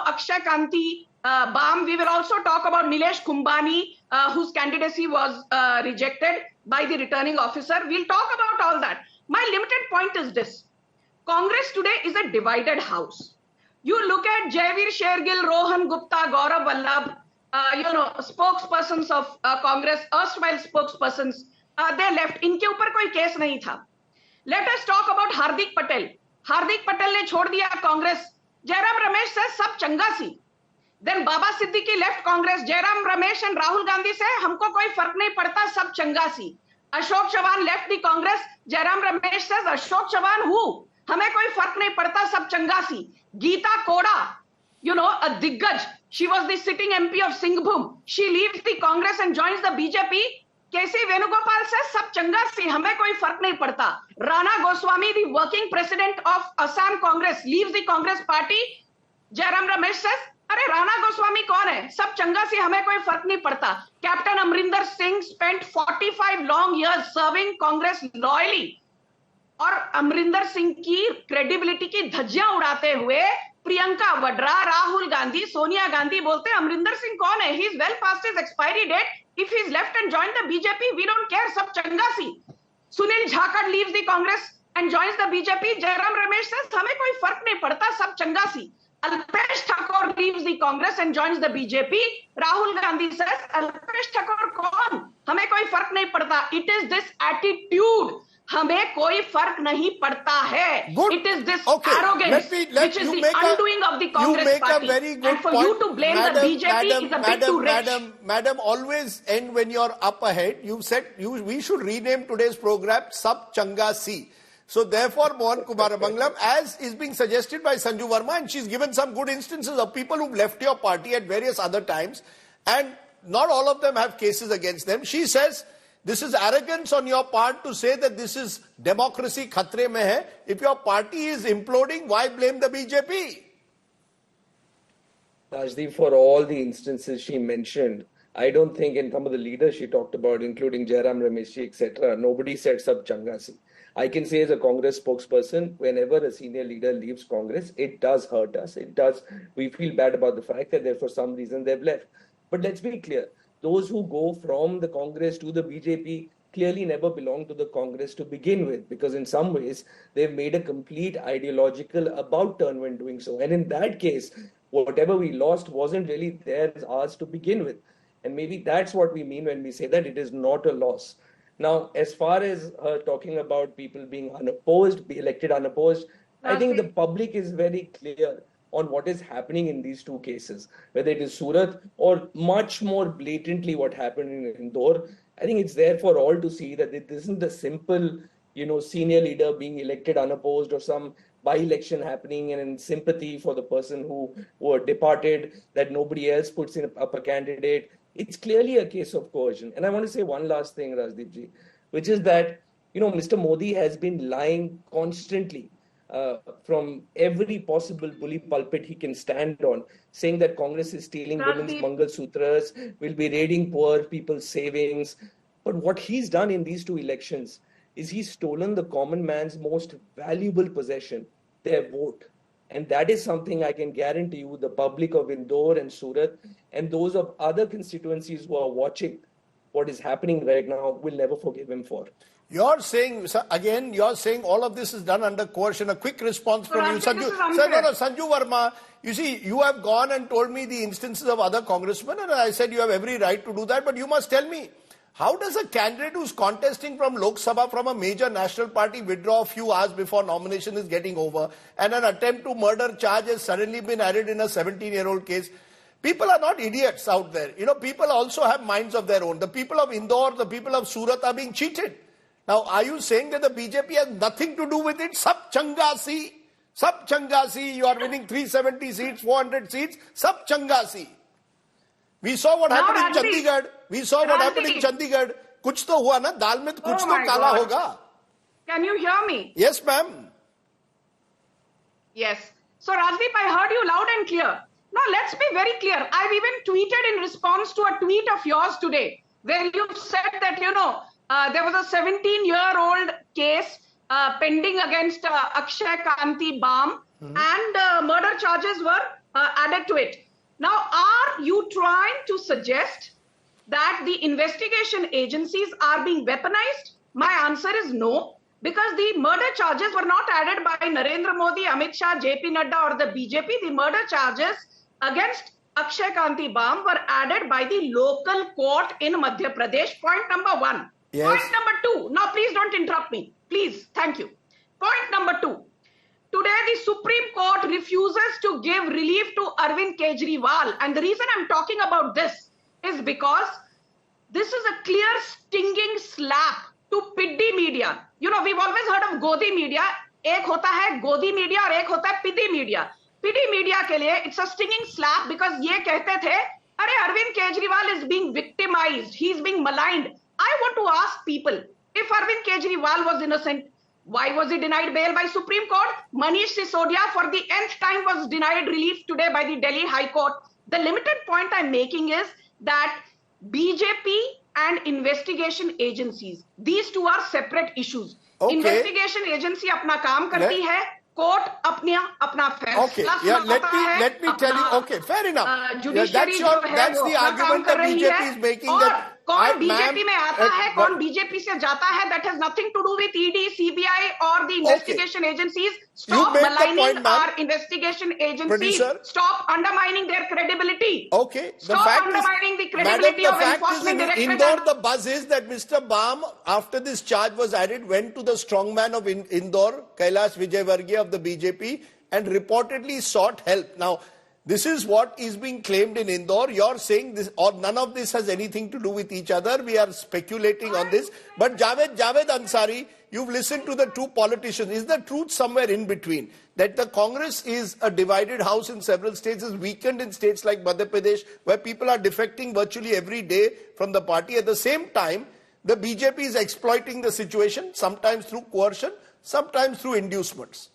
Akshay Kanti, Bam. We will also talk about Nilesh Kumbani, whose candidacy was rejected by the returning officer. We'll talk about all that. My limited point is this. Congress today is a divided house. You look at Jaiveer Shergill, Rohan Gupta, Gaurav Vallabh, spokespersons of Congress, erstwhile spokespersons, they left. इनके ऊपर कोई case नहीं था. Let us talk about Hardik Patel. Hardik Patel ने छोड़ दिया कांग्रेस. जयराम रमेश से सब चंगासी. Then Baba Siddique left Congress. Jairam Ramesh and Rahul Gandhi से हमको कोई फर्क नहीं पड़ता, सब चंगासी. Ashok Chavan left the Congress. जयराम रमेश से अशोक चौहान हमें कोई फर्क नहीं पड़ता, सब चंगासी. गीता कोड़ा, a दिग्गज. She was the sitting MP of Singhbhum. She leaves the Congress and joins the BJP. केसी वेणुगोपाल से सब चंगासी, हमें कोई फर्क नहीं पड़ता. Rana Goswami, the working president of Assam Congress, leaves the Congress party. Jairam Ramesh से, अरे राणा गोस्वामी कौन है, सब चंगासी, हमें कोई फर्क नहीं पड़ता. Captain Amarinder Singh spent 45 long years serving Congress loyally. और अमरिंदर सिंह की क्रेडिबिलिटी की धज्जियां उड़ाते हुए प्रियंका वड्रा, राहुल गांधी, सोनिया गांधी बोलते हैं अमरिंदर सिंह कौन है, he is well past his expiry date. If he is left and joined the BJP, we don't care, सब चंगासी. Sunil Jhakar leaves the Congress and joins the BJP. Jairam Ramesh says, हमें कोई फर्क नहीं पड़ता, सब चंगासी. Alpesh Thakur leaves the Congress and joins the BJP. Rahul Gandhi says, Alpesh Thakur कौन, हमें कोई फर्क नहीं पड़ता. It is this attitude. हमें कोई फर्क नहीं पड़ता है. It is this arrogance which is the undoing of the Congress party. And for you to blame the BJP is a bit too rich. Madam, always end when you're up ahead. You said we should rename today's program Sab Changa Si. So therefore, Mohan Kumar Mangalam, as is being suggested by Sanju Verma, and she's given some good instances of people who've left your party at various other times, and not all of them have cases against them. She says, this is arrogance on your part to say that this is democracy khatre mein hai. If your party is imploding, why blame the BJP? Rajdeep, for all the instances she mentioned, I don't think in some of the leaders she talked about, including Jairam Ramesh, etc., nobody said sab changasi. I can say as a Congress spokesperson, whenever a senior leader leaves Congress, it does hurt us. We feel bad about the fact that for some reason they've left. But let's be clear. Those who go from the Congress to the BJP clearly never belonged to the Congress to begin with, because in some ways they've made a complete ideological about turn when doing so. And in that case, whatever we lost wasn't really ours to begin with. And maybe that's what we mean when we say that it is not a loss. Now, as far as talking about people being unopposed, be elected unopposed, I think the public is very clear on what is happening in these two cases, whether it is Surat or much more blatantly what happened in Indore. I think it's there for all to see that it isn't a simple, senior leader being elected unopposed or some by-election happening and in sympathy for the person who departed, that nobody else puts up a candidate. It's clearly a case of coercion. And I want to say one last thing, Rajdeepji, which is that, Mr. Modi has been lying constantly from every possible bully pulpit he can stand on, saying that Congress is stealing women's Mangal Sutras, will be raiding poor people's savings. But what he's done in these two elections is he's stolen the common man's most valuable possession, their vote. And that is something I can guarantee you the public of Indore and Surat and those of other constituencies who are watching what is happening right now will never forgive him for. You're saying all of this is done under coercion. A quick response from you, Sanju. Sanju Verma, you see, you have gone and told me the instances of other congressmen, and I said you have every right to do that, but you must tell me, how does a candidate who's contesting from Lok Sabha from a major national party withdraw a few hours before nomination is getting over, and an attempt to murder charge has suddenly been added in a 17-year-old case? People are not idiots out there. People also have minds of their own. The people of Indore, the people of Surat are being cheated. Now, are you saying that the BJP has nothing to do with it? Sab changa si, you are winning 370 seats, 400 seats, sab changa si. We saw what happened in Chandigarh. Kuch to hua na, dal mein kuch to kala hoga. Can you hear me? Yes, ma'am. Yes. So, Rajdeep, I heard you loud and clear. Now, let's be very clear. I've even tweeted in response to a tweet of yours today, where you said that, there was a 17-year-old case pending against Akshay Kanti Bam, and murder charges were added to it. Now, are you trying to suggest that the investigation agencies are being weaponized? My answer is no, because the murder charges were not added by Narendra Modi, Amit Shah, JP Nadda or the BJP. The murder charges against Akshay Kanti Bam were added by the local court in Madhya Pradesh. Point number one. Yes. Point number two. Now, please don't interrupt me. Please. Thank you. Point number two. Today, the Supreme Court refuses to give relief to Arvind Kejriwal. And the reason I'm talking about this is because this is a clear stinging slap to Piddi media. We've always heard of Godi media. Ek hota hai Godi media और एक होता है Piddi media. Piddi media के लिए it's a stinging slap because ये कहते थे, अरे Arvind Kejriwal is being victimized. He's being maligned. I want to ask people, if Arvind Kejriwal was innocent, why was he denied bail by Supreme Court? Manish Sisodia for the nth time was denied relief today by the Delhi High Court. The limited point I'm making is that BJP and investigation agencies, these two are separate issues. Okay. Investigation agency अपना काम करती है, court अपना फैसला Okay, let me tell you. Okay, fair enough. That's the argument that BJP is making. That कौन BJP में आता है, कौन बीजेपी से जाता है, that has nothing to do with ED, CBI or the investigation agencies. Stop maligning our investigation agencies. Stop undermining their credibility. Okay. Stop undermining the credibility of enforcement directorate. Indore, the buzz is that Mr. Bam, after this charge was added, went to the strongman of Indore, Kailash Vijayvargiya of the BJP, and reportedly sought help. Now, this is what is being claimed in Indore. You're saying this, or none of this has anything to do with each other. We are speculating on this. But Javed Ansari, you've listened to the two politicians. Is the truth somewhere in between? That the Congress is a divided house in several states, is weakened in states like Madhya Pradesh, where people are defecting virtually every day from the party. At the same time, the BJP is exploiting the situation, sometimes through coercion, sometimes through inducements.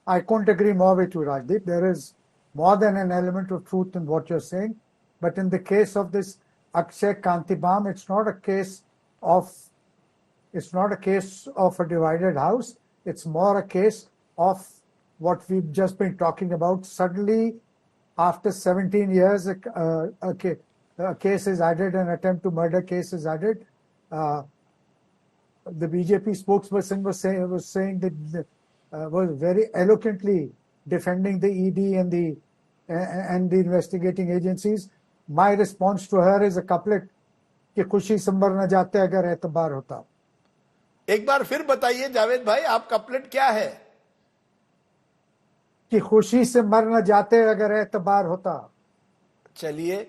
I couldn't agree more with you, Rajdeep. There is more than an element of truth in what you're saying. But in the case of this Akshay Kanti Bam, it's not a case of a divided house. It's more a case of what we've just been talking about. Suddenly, after 17 years, a case is added, an attempt to murder case is added. The BJP spokesperson was very eloquently defending the ED and the and the investigating agencies. My response to her is a couplet कि खुशी से मर न जाते अगर एतबार होता. एक बार फिर बताइए जावेद भाई, आप कपलेट क्या है? कि खुशी से मर न जाते अगर एतबार होता. चलिए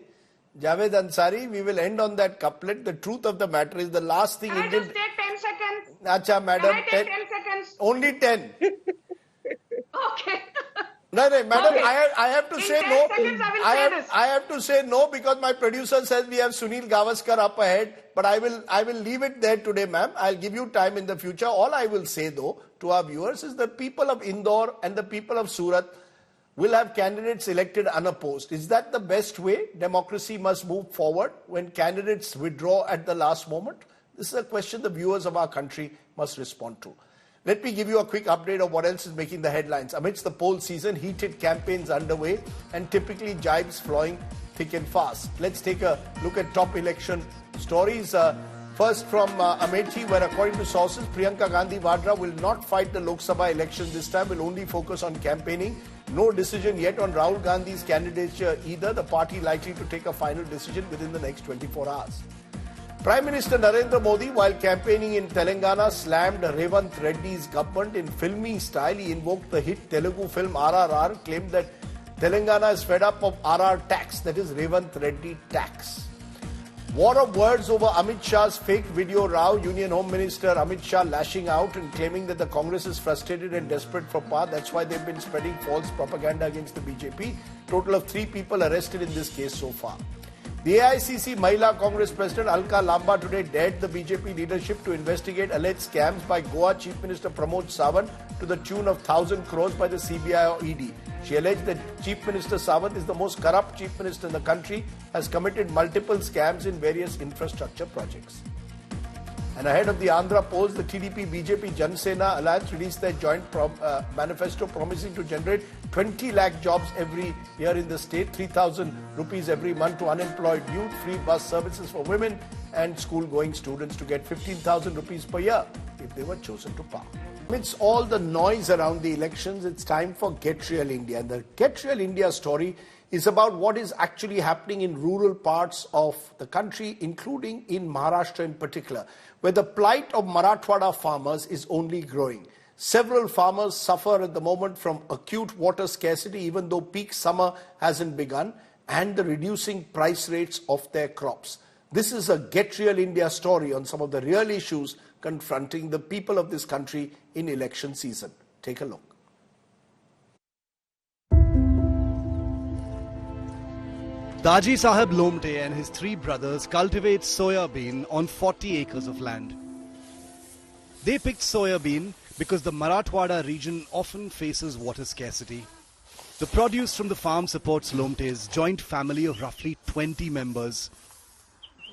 Javed Ansari, we will end on that couplet. The truth of the matter is the last thing Can I just take 10 seconds? Acha, madam. Can I take 10 seconds? Only 10. Okay. No, madam, Okay. I have to In say 10 no. seconds I will say this. I have to say no because my producer says we have Sunil Gavaskar up ahead. But I will leave it there today, ma'am. I'll give you time in the future. All I will say though to our viewers is the people of Indore and the people of Surat will have candidates elected unopposed. Is that the best way? Democracy must move forward when candidates withdraw at the last moment? This is a question the viewers of our country must respond to. Let me give you a quick update of what else is making the headlines. Amidst the poll season, heated campaigns underway and typically jibes flowing thick and fast. Let's take a look at top election stories. First from Amethi, where according to sources, Priyanka Gandhi Vadra will not fight the Lok Sabha election this time, will only focus on campaigning. No decision yet on Rahul Gandhi's candidature either. The party likely to take a final decision within the next 24 hours. Prime Minister Narendra Modi, while campaigning in Telangana, slammed Revanth Reddy's government in filmy style. He invoked the hit Telugu film RRR, claimed that Telangana is fed up of RR tax, that is Revanth Reddy tax. War of words over Amit Shah's fake video row. Union Home Minister Amit Shah lashing out and claiming that the Congress is frustrated and desperate for power. That's why they've been spreading false propaganda against the BJP. Total of 3 people arrested in this case so far. The AICC Mahila Congress President Alka Lamba today dared the BJP leadership to investigate alleged scams by Goa Chief Minister Pramod Sawant to the tune of 1,000 crores by the CBI or ED. She alleged that Chief Minister Sawant is the most corrupt Chief Minister in the country, has committed multiple scams in various infrastructure projects. And ahead of the Andhra polls, the TDP-BJP Jansena alliance released their joint manifesto promising to generate 20 lakh jobs every year in the state, 3,000 rupees every month to unemployed youth, free bus services for women and school-going students to get 15,000 rupees per year if they were chosen to power. Amidst all the noise around the elections, it's time for Get Real India. And the Get Real India story is about what is actually happening in rural parts of the country, including in Maharashtra in particular, where the plight of Marathwada farmers is only growing. Several farmers suffer at the moment from acute water scarcity, even though peak summer hasn't begun, and the reducing price rates of their crops. This is a Get Real India story on some of the real issues confronting the people of this country in election season. Take a look. Taji Sahib Lomte and his 3 brothers cultivate soya bean on 40 acres of land. They picked soya bean because the Marathwada region often faces water scarcity. The produce from the farm supports Lomte's joint family of roughly 20 members.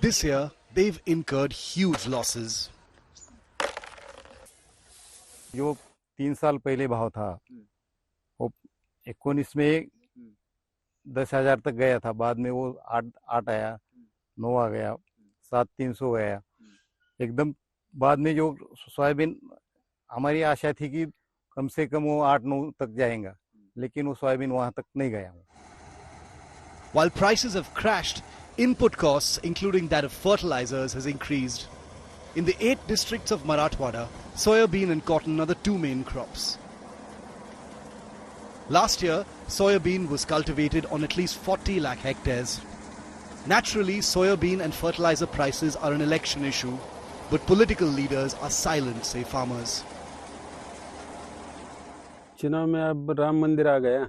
This year, they've incurred huge losses. जो 3 साल पहले भाव था वो 19 में 10,000 तक गया था, बाद में वो 8 आया, 9 आ गया, 7,300 गया एकदम। बाद में जो सोयाबीन हमारी आशा थी कि कम से कम वो 8-9 तक जाएगा, लेकिन वो सोयाबीन वहां तक नहीं गया। While prices have crashed, input costs, including that of fertilizers, has increased. In the 8 districts of Marathwada, soybean and cotton are the 2 main crops. Last year, soybean was cultivated on at least 40 lakh hectares. Naturally, soybean and fertilizer prices are an election issue, but political leaders are silent, say farmers. चुनाव में अब राम मंदिर आ गया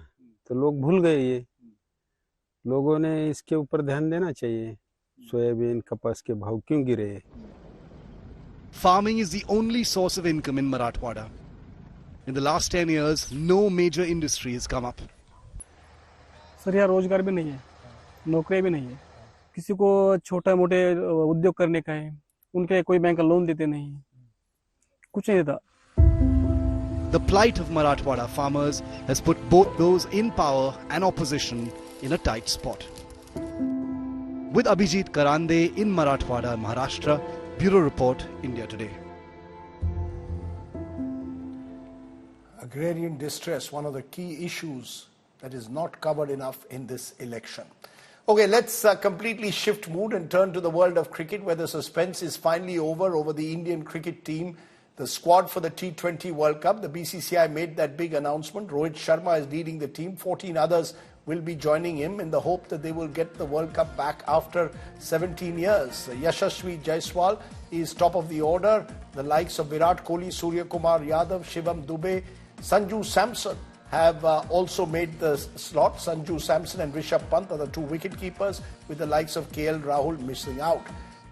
तो लोग भूल गए, ये लोगों ने इसके ऊपर ध्यान देना चाहिए। सोयाबीन कपास के भाव क्यों गिरे? Farming is the only source of income in Marathwada. In the last 10 years, no major industry has come up. Sir यहाँ रोजगार भी नहीं है, नौकरी भी नहीं है, किसी को छोटा मोटे उद्योग करने का है, उनके कोई बैंक का लोन देते नहीं, कुछ नहीं देता। The plight of Marathwada farmers has put both those in power and opposition in a tight spot. With Abhijit Karande in Marathwada, Maharashtra, Bureau Report, India Today. Agrarian distress, one of the key issues that is not covered enough in this election. Okay, let's completely shift mood and turn to the world of cricket, where the suspense is finally over the Indian cricket team, the squad for the T20 World Cup. The BCCI made that big announcement. Rohit Sharma is leading the team. 14 others will be joining him in the hope that they will get the World Cup back after 17 years. Yashasvi Jaiswal is top of the order. The likes of Virat Kohli, Suryakumar Yadav, Shivam Dube, Sanju Samson have also made the slot. Sanju Samson and Rishabh Pant are the two wicket keepers, with the likes of KL Rahul missing out.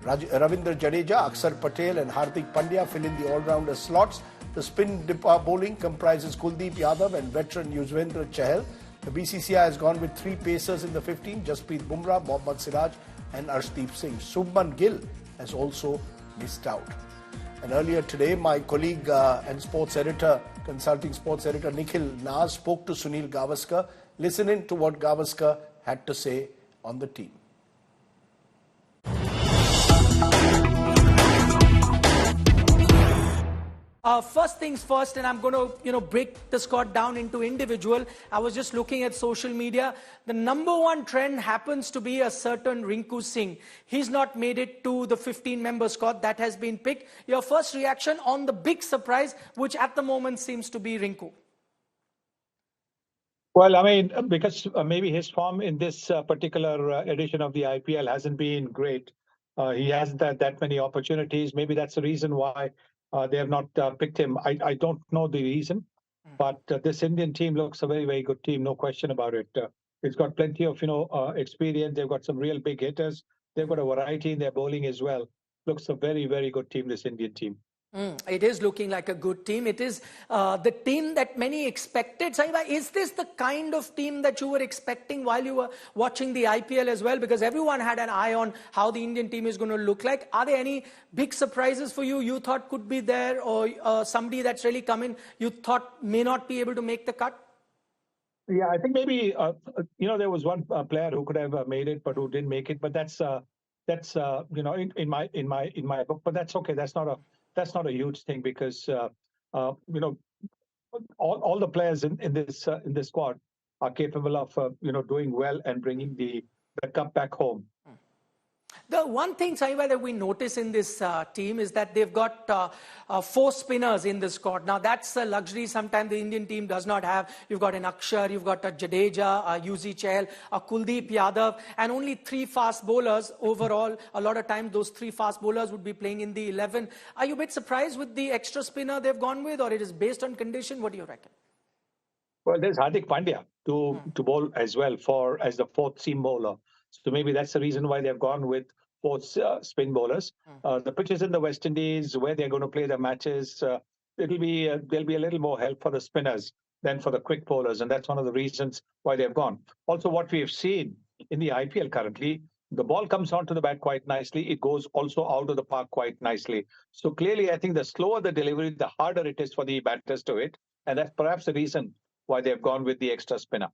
Ravindra Jadeja, Akshar Patel and Hardik Pandya fill in the all-rounder slots. The spin bowling comprises Kuldeep Yadav and veteran Yuzvendra Chahal. The BCCI has gone with 3 pacers in the 15, Jasprit Bumrah, Mohammad Siraj and Arshdeep Singh. Shubman Gill has also missed out. And earlier today, my colleague and sports editor, consulting sports editor Nikhil Naz spoke to Sunil Gavaskar. Listen in to what Gavaskar had to say on the team. First things first, and I'm going to, break the squad down into individual. I was just looking at social media. The number one trend happens to be a certain Rinku Singh. He's not made it to the 15-member squad that has been picked. Your first reaction on the big surprise, which at the moment seems to be Rinku? Well, I mean, because maybe his form in this particular edition of the IPL hasn't been great. He hasn't had that many opportunities. Maybe that's the reason why they have not picked him. I don't know the reason, but this Indian team looks a very, very good team, no question about it. It's got plenty of, experience. They've got some real big hitters. They've got a variety in their bowling as well. Looks a very, very good team, this Indian team. It is looking like a good team. It is the team that many expected. Saiba, is this the kind of team that you were expecting while you were watching the IPL as well? Because everyone had an eye on how the Indian team is going to look like. Are there any big surprises for you thought could be there, or somebody that's really come in you thought may not be able to make the cut? Yeah, I think maybe, there was one player who could have made it, but who didn't make it. But that's in my book. But that's okay. That's not a huge thing, because all the players in this squad are capable of doing well and bringing the cup back home. The one thing, Saiba, that we notice in this team is that they've got 4 spinners in the squad. Now, that's a luxury sometimes the Indian team does not have. You've got an Akshar, you've got a Jadeja, a Yuzi Chahal, a Kuldeep Yadav, and only 3 fast bowlers overall. A lot of times, those 3 fast bowlers would be playing in the 11. Are you a bit surprised with the extra spinner they've gone with, or it is based on condition? What do you reckon? Well, there's Hardik Pandya to bowl as well as the 4th seam bowler. So maybe that's the reason why they've gone with 4 spin bowlers. The pitches in the West Indies, where they're going to play their matches, there'll be a little more help for the spinners than for the quick bowlers, and that's one of the reasons why they've gone. Also, what we have seen in the IPL currently, the ball comes onto the bat quite nicely. It goes also out of the park quite nicely. So clearly, I think the slower the delivery, the harder it is for the batters to hit, and that's perhaps the reason why they've gone with the extra spinner.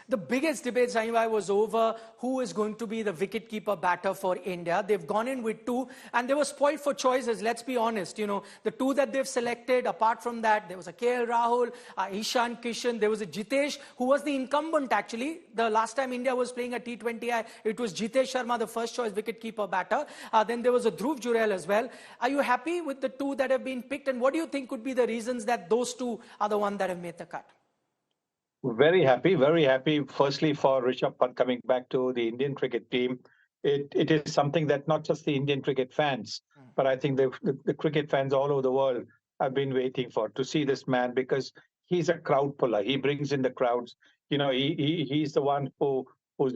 The biggest debate, Saibai, was over who is going to be the wicketkeeper batter for India. They've gone in with 2, and they were spoiled for choices, let's be honest. The 2 that they've selected, apart from that, there was a KL Rahul, Ishan Kishan, there was a Jitesh, who was the incumbent actually. The last time India was playing a T20I, it was Jitesh Sharma, the first choice wicketkeeper batter. Then there was a Dhruv Jurel as well. Are you happy with the 2 that have been picked, and what do you think could be the reasons that those 2 are the ones that have made the cut? Very happy. Firstly, for Rishabh Pant coming back to the Indian cricket team. It is something that not just the Indian cricket fans, but I think the cricket fans all over the world have been waiting for, to see this man, because he's a crowd puller. He brings in the crowds. He's the one who's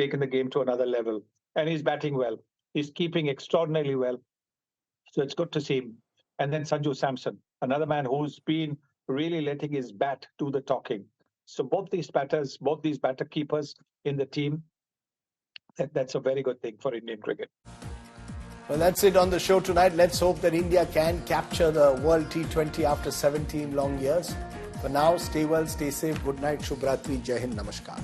taken the game to another level, and he's batting well. He's keeping extraordinarily well. So it's good to see him. And then Sanju Samson, another man who's been really letting his bat do the talking. So both these batter keepers in the team, that's a very good thing for Indian cricket. Well, that's it on the show tonight. Let's hope that India can capture the World T20 after 17 long years. For now, stay well, stay safe. Good night, Shubh Ratri, Jai Hind, Namaskar.